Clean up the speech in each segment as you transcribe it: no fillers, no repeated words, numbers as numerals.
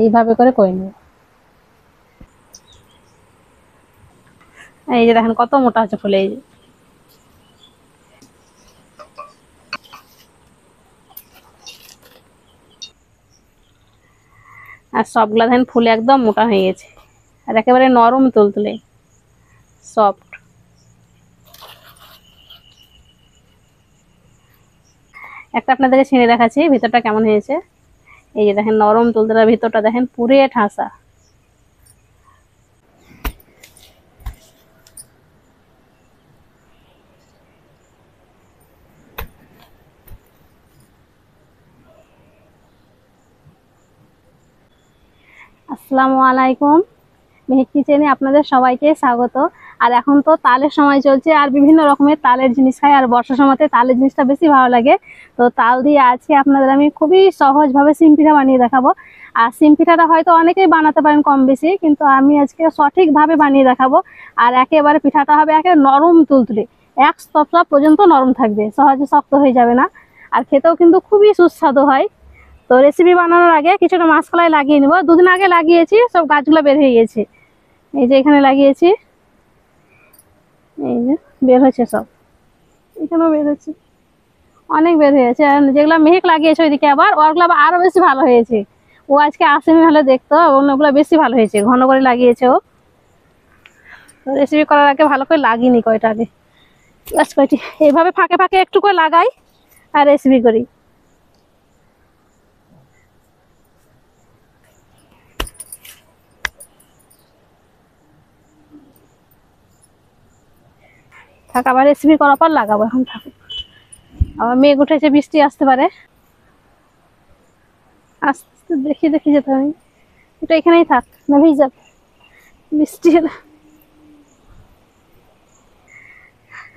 এইভাবে করে নেব। এই যে দেখেন কত মোটা হচ্ছে ফুলে। এই যে আর সবগুলা দেখেন ফুলে একদম মোটা হয়ে গেছে আর একেবারে নরম তুলতুলে সফট। একটা আপনাদেরকে ছিঁড়ে দেখাচ্ছি ভিতরটা কেমন হয়েছে। এই যে দেখেন নরম তুলতুলে, ভিতরটা দেখেন পুরে ঠাসা। আসসালামু আলাইকুম, মেহেক কিচেনে আপনাদের সবাইকে স্বাগত। আর এখন তো তালের সময় চলছে আর বিভিন্ন রকমের তালের জিনিস খাই, আর বর্ষার সময়তে তালের জিনিসটা বেশি ভালো লাগে। তো তাল দিয়ে আজকে আপনাদের আমি খুবই সহজভাবে সিম পিঠা বানিয়ে দেখাবো। আর সিম পিঠাটা হয়তো অনেকেই বানাতে পারেন কম বেশি, কিন্তু আমি আজকে সঠিকভাবে বানিয়ে দেখাবো। আর একেবারে পিঠাটা হবে একেবারে নরম তুলতুলে, এক সপ্তাহ পর্যন্ত নরম থাকবে, সহজে শক্ত হয়ে যাবে না। আর খেতেও কিন্তু খুবই সুস্বাদু হয়। তো রেসিপি বানানোর আগে কিছুটা মাসকলাই লাগিয়ে নিব। দুদিন আগে লাগিয়েছি, সব গাছগুলো বের হয়ে গেছে। এই যে এখানে লাগিয়েছি, এই যে বের হচ্ছে সব, এখানেও বের হচ্ছে, অনেক বের হয়েছে। আর যেগুলো মেহেক লাগিয়েছে ওইদিকে আবার ওগুলো আবার আরো বেশি ভালো হয়েছে। ও আজকে আসেনি, হলে দেখতো ওগুলো বেশি ভালো হয়েছে, ঘন করে লাগিয়েছে ও। রেসিপি করার আগে ভালো করে লাগিয়ে নি কয়টা আগে, গাছ কয়টি এইভাবে ফাঁকে ফাঁকে একটু করে লাগাই আর রেসিপি করি। থাক, আবার রেসিপি করার পর লাগাবো, এখন থাকুক। আবার মেঘ উঠেছে, বৃষ্টি আসতে পারে, আস্তে আস্তে দেখি দেখি যেতে হবে। এটা এখানেই থাক, না ভিজা বৃষ্টি হলে।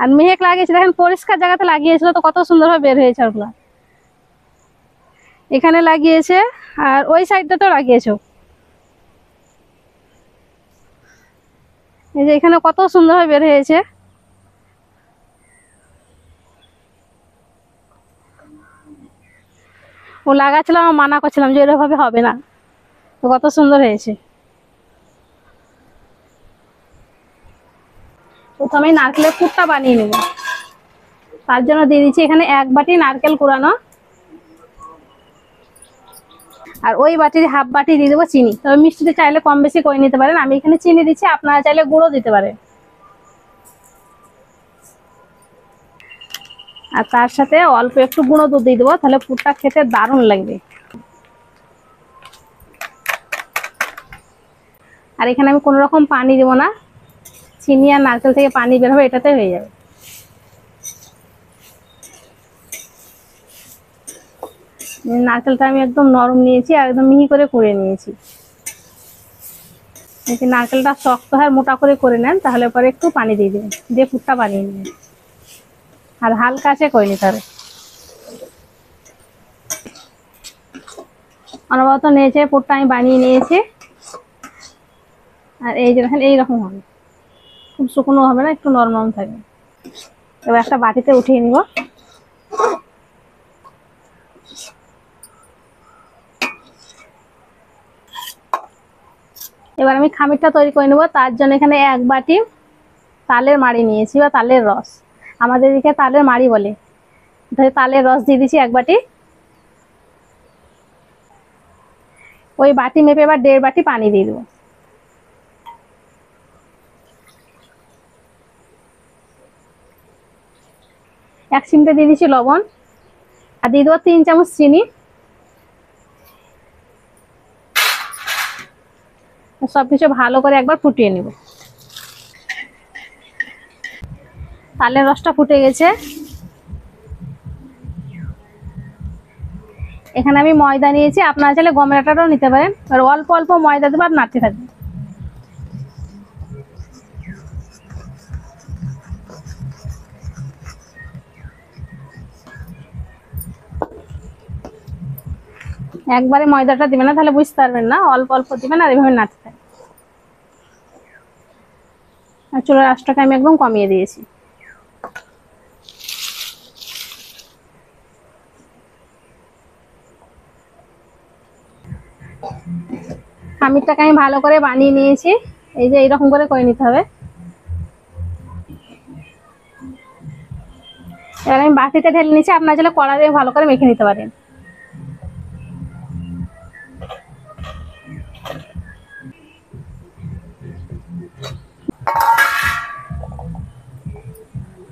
আর মেহেক লাগিয়েছে দেখেন, পরিষ্কার জায়গাতে লাগিয়েছিল তো কত সুন্দরভাবে বের হয়েছে ওগুলা। এখানে লাগিয়েছে আর ওই সাইডটা তো লাগিয়েছে। এই যে এখানে কত সুন্দরভাবে বের হয়েছে। ও লাগাচ্ছিলাম, আমি মানা করছিলাম যে এরকম ভাবে হবে না, তো কত সুন্দর হয়েছে। প্রথমে নারকেলের পুরটা বানিয়ে নেব। তার জন্য দিয়ে দিচ্ছি এখানে 1 বাটি নারকেল কুড়ানো, আর ওই বাটির হাফ বাটি দিয়ে দেবো চিনি। তবে মিষ্টিতে চাইলে কম বেশি করে নিতে পারেন, আমি এখানে চিনি দিচ্ছি, আপনারা চাইলে গুঁড়ো দিতে পারেন। আর তার সাথে অল্প একটু গুঁড়ো দুধ দিয়ে দেবো, তাহলে পুরটা খেতে দারুণ লাগবে। আর এখানে আমি কোনো রকম পানি দেবো না, চিনি আর নারকেল থেকে পানি বের হবে, এটাতে হয়ে যাবে। নারকেলটা আমি একদম নরম নিয়েছি আর একদম মিহি করে কুড়ে নিয়েছি। যদি নারকেলটা শক্ত হয় মোটা করে নেন, তাহলে পরে একটু পানি দিয়ে দেবেন, দিয়ে পুরটা বানিয়ে নেবেন। আর হালকা আছে করে নিতে হবে, অনবরত নেড়েছে পুরটা আমি বানিয়ে নিয়েছি। আর এই যে দেখেন এইরকম হবে, খুব শুকনো হবে না, একটু নরম থাকবে। এবার একটা বাটিতে উঠিয়ে নিব। এবার আমি খামিরটা তৈরি করে নেব। তার জন্য এখানে 1 বাটি তালের মাড়ি নিয়েছি বা তালের রস, আমাদের এদিকে তালের মাড়ি বলে। তালের রস দিয়ে দিচ্ছি 1 বাটি। ওই বাটি মেপে এবার 1.5 বাটি পানি দিয়ে দেবো। এক চিমটে দিয়ে দিচ্ছি লবণ, আর দিয়ে দেবো 3 চামচ চিনি। সবকিছু ভালো করে একবার ফুটিয়ে নেব। তালের রসটা ফুটে গেছে। এখানে আমি ময়দা নিয়েছি, আপনারা চাইলে গমের আটাটাও নিতে পারেন। আর অল্প অল্প ময়দা দেবো আর নাড়তে থাকবে। একবারে ময়দাটা দিবেন না, তাহলে বুঝতে পারবেন না, অল্প অল্প দিবেন আর এভাবে নাড়তে থাকবেন। আর চুলার আঁচটাকে আমি একদম কমিয়ে দিয়েছি। খামিরটাকে আমি ভালো করে বানিয়ে নিয়েছি। এই যে এইরকম করে নিতে হবে। এবার আমি বাটিতে ঢেলে নিচ্ছি, আপনারা চাইলে কড়া দিয়ে ভালো করে মেখে নিতে পারেন।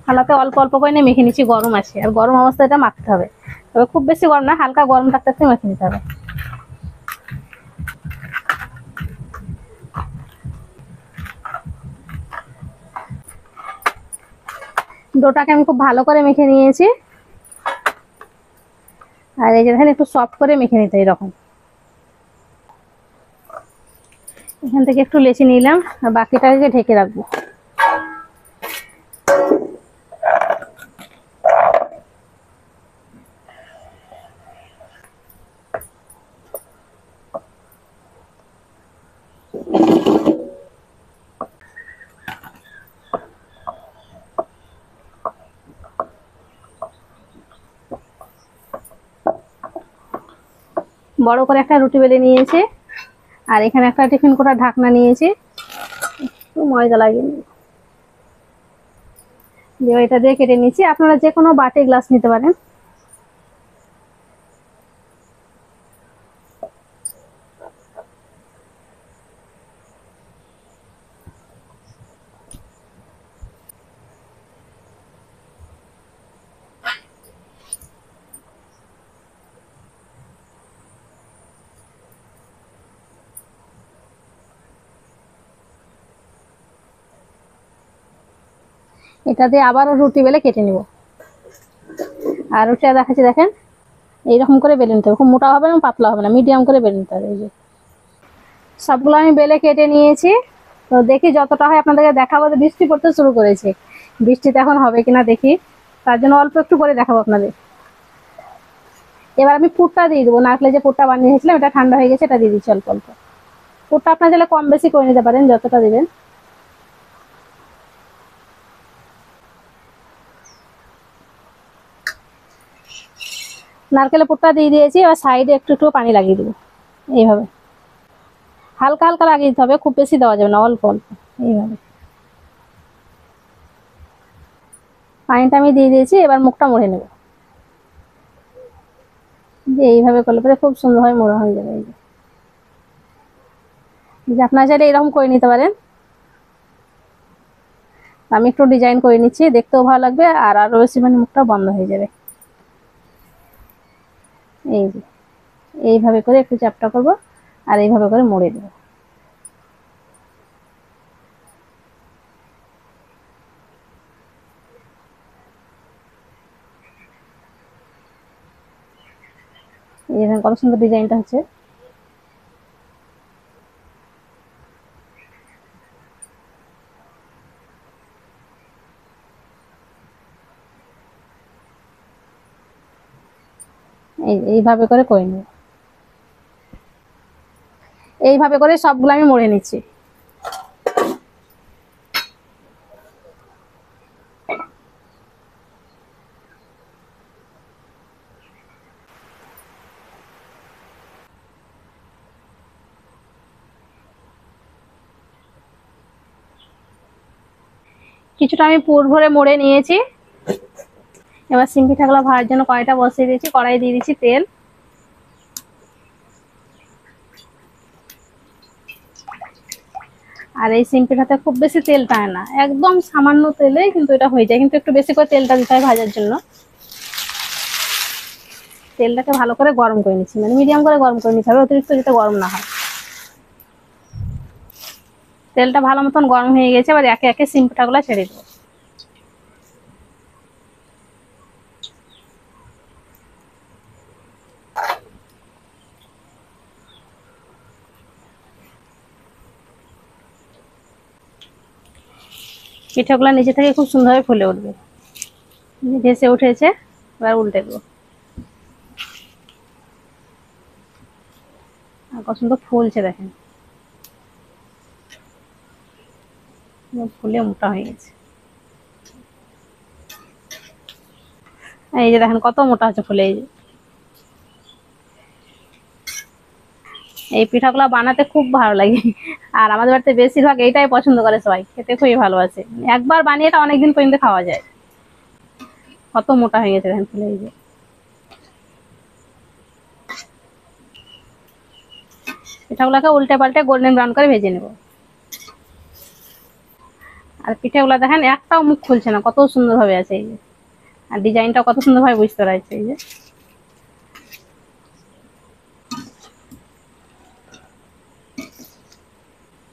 থালাতে অল্প অল্প করে নিয়ে মেখে নিচ্ছি, গরম আছে আর গরম অবস্থায় এটা মাখতে হবে। তবে খুব বেশি গরম না, হালকা গরম থাকতে থাকতে মেখে নিতে হবে। ডোটাকে আমি খুব ভালো করে মেখে নিয়েছি। আর এই যে দেখেন একটু সফট করে মেখে নিতে, এরকম এখান থেকে একটু লেচি নিলাম আর বাকিটাকে ঢেকে রাখবো। বড় করে একটা রুটি বেলে নিয়েছি আর এখানে একটা টিফিন করার ঢাকনা নিয়েছি, একটু ময়দা লাগিয়ে নিই, দিয়ে এটা দিয়ে কেটে নিচ্ছি। আপনারা যে কোনো বাটি গ্লাস নিতে পারেন। এটা দিয়ে আবারও রুটি বেলে কেটে নিব। আর রুটিটা দেখাচ্ছি, দেখেন এইরকম করে বেলে নিতে হবে, খুব মোটা হবে না পাতলা হবে না, মিডিয়াম করে বেলে নিতে হবে। এই যে সবগুলো আমি বেলে কেটে নিয়েছি। তো দেখি যতটা হয় আপনাদেরকে দেখাবো। তো বৃষ্টি পড়তে শুরু করেছে, বৃষ্টিতে এখন হবে কিনা দেখি, তার জন্য অল্প একটু করে দেখাবো আপনাদের। এবার আমি পুরটা দিয়ে দেবো, নারকেলে যে পুরটা বানিয়েছিলাম এটা ঠান্ডা হয়ে গেছে, এটা দিয়ে দিচ্ছি অল্প অল্প। পুরটা আপনারা চাইলে কম বেশি করে নিতে পারেন, যতটা দিবেন। নারকেলের পুরটা দিয়ে দিয়েছি, এবার সাইডে একটু একটু পানি লাগিয়ে দেবো। এইভাবে হালকা হালকা লাগিয়ে দিতে হবে, খুব বেশি দেওয়া যাবে না, অল্প অল্প। এইভাবে পানিটা আমি দিয়ে দিয়েছি, এবার মুখটা মুড়ে নেব। যে এইভাবে করলে পরে খুব সুন্দরভাবে মোড়া হয়ে যাবে। এই যে আপনারা চাইলে এরকম করে নিতে পারেন। আমি একটু ডিজাইন করে নিচ্ছি, দেখতেও ভালো লাগবে আর আরো বেশি মানে মুখটা বন্ধ হয়ে যাবে। এই যে এইভাবে করে একটু চ্যাপটা করব আর এইভাবে করে মুড়ে দেবো। এই দেখেন কত সুন্দর ডিজাইনটা হচ্ছে। এইভাবে করে নেব। এইভাবে করে সবগুলো আমি মুড়ে নিচ্ছি। কিছুটা আমি পুর ভরে মুড়ে নিয়েছি। এবার সিম পিঠাগুলো ভাজার জন্য কড়াইটা বসিয়ে দিয়েছি, কড়াই দিয়ে দিচ্ছি তেল। আর এই সিম পিঠাতে খুব বেশি তেল টানে না, একদম সামান্য তেলে কিন্তু এটা হয়ে যায়, কিন্তু একটু বেশি করে তেলটা দিতে হয় ভাজার জন্য। তেলটাকে ভালো করে গরম করে নিচ্ছি, মানে মিডিয়াম করে গরম করে নিতে হবে, অতিরিক্ত যাতে গরম না হয়। তেলটা ভালো মতন গরম হয়ে গেছে, এবার একে একে সিম পিঠাগুলো ছেড়ে দেবো। পিঠাগুলো নিচে থেকে খুব সুন্দরভাবে ফুলে উঠবে, ভেসে উঠেছে। এবার উল্টে দেবো। আর কত সুন্দর ফুলছে দেখেন, ফুলে মোটা হয়ে গেছে। এই যে দেখেন কত মোটা হচ্ছে ফুলে। এই যে এই পিঠাগুলো বানাতে খুব ভালো লাগে, আর আমাদের বাড়িতে বেশিরভাগ এইটাই পছন্দ করে, সবাই খেতে খুবই ভালোবাসে। একবার বানিয়ে এটা অনেকদিন পর্যন্ত খাওয়া যায়। কত মোটা হয়ে গেছে দেখেন ফুলে। এই যে পিঠাগুলোকে উল্টে পাল্টে গোল্ডেন ব্রাউন করে ভেজে নেব। আর পিঠাগুলো দেখেন একটাও মুখ খুলছে না, কত সুন্দর ভাবে আছে। এই যে আর ডিজাইনটা কত সুন্দর ভাবে বুঝতে পারছে। এই যে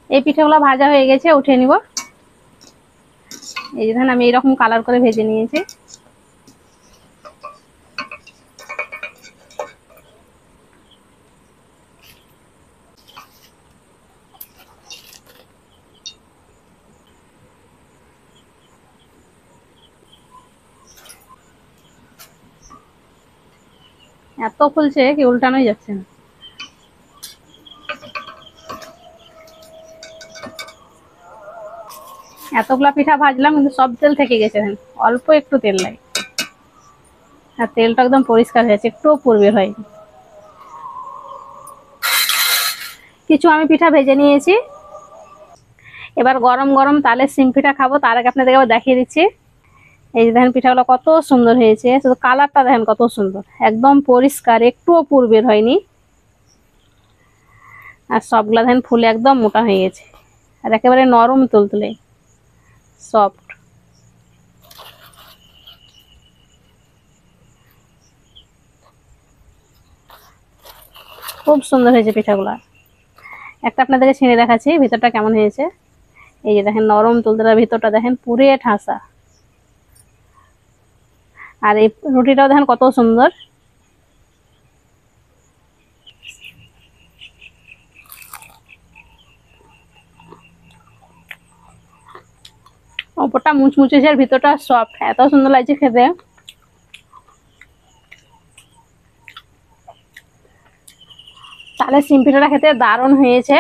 এই পিঠাগুলো ভাজা হয়ে গেছে, উঠিয়ে নিব। এই যে দেখেন আমি এইরকম কালার করে ভেজে নিয়েছি। এত ফুলছে কি উল্টানোই যাচ্ছে না। এতগুলা পিঠা ভাজলাম কিন্তু সব তেল থেকে গেছে, দেখেন অল্প একটু তেল লাগে। আর তেলটা একদম পরিষ্কার হয়েছে, একটুও পুড়বে হয়। কিছু আমি পিঠা ভেজে নিয়েছি। এবার গরম গরম তালের সিম পিঠা খাবো, তার আগে আপনাদেরকে আবার দেখিয়ে দিচ্ছি। এই যে দেখেন পিঠাগুলো কত সুন্দর হয়েছে, শুধু কালারটা দেখেন কত সুন্দর, একদম পরিষ্কার, একটুও পুর বের হয়নি। আর সবগুলা দেখেন ফুলে একদম মোটা হয়ে গেছে, আর একেবারে নরম তুলতুলে সফট। খুব সুন্দর হয়েছে পিঠাগুলা। একটা আপনাদেরকে ছিঁড়ে দেখাচ্ছি ভিতরটা কেমন হয়েছে। এই যে দেখেন নরম তুলতুলে, ভিতরটা দেখেন পুরে ঠাসা। আর এই রুটিটাও দেখেন কত সুন্দর। উপরটা মুচমুচে আর ভিতরটা সফট, এত সুন্দর লাগছে খেতে। তাহলে সিম পিঠাটা খেতে দারুণ হয়েছে।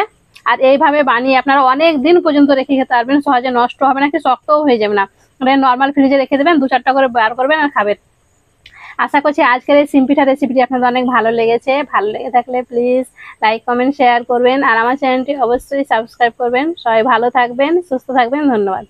আর এইভাবে বানিয়ে আপনারা অনেক দিন পর্যন্ত রেখে খেতে পারবেন, সহজে নষ্ট হবে না, কি শক্তও হয়ে যাবে না। নর্মাল ফ্রিজে রেখে দেবেন, 2-4টা করে বার করবেন আর খাবেন। আশা করছি আজকের এই সিম পিঠা রেসিপিটি আপনাদের অনেক ভালো লেগেছে। ভালো লেগে থাকলে প্লিজ লাইক কমেন্ট শেয়ার করবেন, আর আমার চ্যানেলটি অবশ্যই সাবস্ক্রাইব করবেন। সবাই ভালো থাকবেন, সুস্থ থাকবেন, ধন্যবাদ।